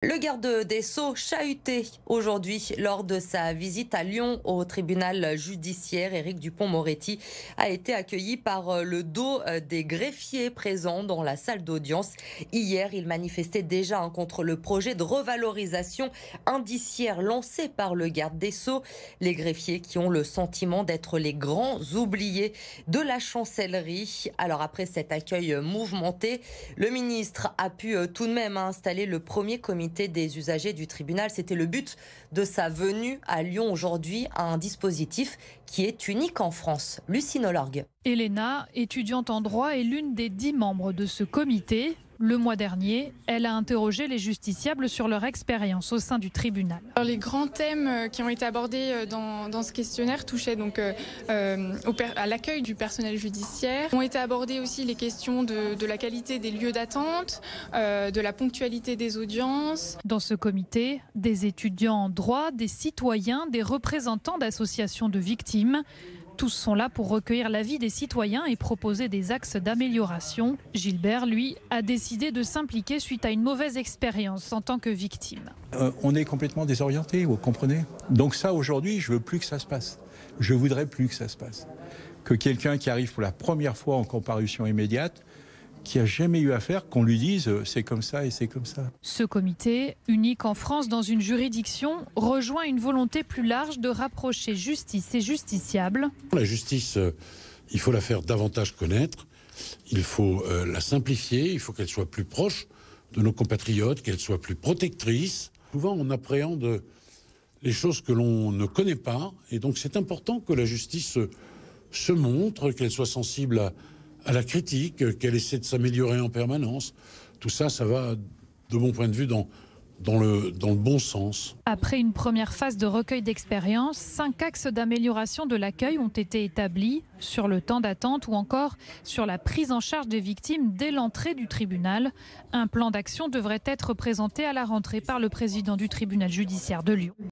Le garde des Sceaux chahuté aujourd'hui lors de sa visite à Lyon au tribunal judiciaire. Éric Dupond-Moretti a été accueilli par le dos des greffiers présents dans la salle d'audience. Hier, il manifestait déjà contre le projet de revalorisation indiciaire lancé par le garde des Sceaux. Les greffiers qui ont le sentiment d'être les grands oubliés de la chancellerie. Alors après cet accueil mouvementé, le ministre a pu tout de même installer le premier comité des usagers du tribunal. C'était le but de sa venue à Lyon aujourd'hui, un dispositif qui est unique en France. Lucine Olorgue. Elena, étudiante en droit, est l'une des 10 membres de ce comité. Le mois dernier, elle a interrogé les justiciables sur leur expérience au sein du tribunal. Alors, les grands thèmes qui ont été abordés dans ce questionnaire touchaient donc à l'accueil du personnel judiciaire. Ont été abordées aussi les questions de la qualité des lieux d'attente, de la ponctualité des audiences. Dans ce comité, des étudiants en droit, des citoyens, des représentants d'associations de victimes. Tous sont là pour recueillir l'avis des citoyens et proposer des axes d'amélioration. Gilbert, lui, a décidé de s'impliquer suite à une mauvaise expérience en tant que victime. On est complètement désorienté, vous comprenez? Donc ça, aujourd'hui, je veux plus que ça se passe. Je voudrais plus que ça se passe. Que quelqu'un qui arrive pour la première fois en comparution immédiate, qui n'a jamais eu affaire, qu'on lui dise c'est comme ça et c'est comme ça. Ce comité, unique en France dans une juridiction, rejoint une volonté plus large de rapprocher justice et justiciables. La justice, il faut la faire davantage connaître, il faut la simplifier, il faut qu'elle soit plus proche de nos compatriotes, qu'elle soit plus protectrice. Souvent, on appréhende les choses que l'on ne connaît pas, et donc c'est important que la justice se montre, qu'elle soit sensible à la critique, qu'elle essaie de s'améliorer en permanence. Tout ça, ça va, de mon point de vue, dans le bon sens. Après une première phase de recueil d'expérience, 5 axes d'amélioration de l'accueil ont été établis sur le temps d'attente ou encore sur la prise en charge des victimes dès l'entrée du tribunal. Un plan d'action devrait être présenté à la rentrée par le président du tribunal judiciaire de Lyon.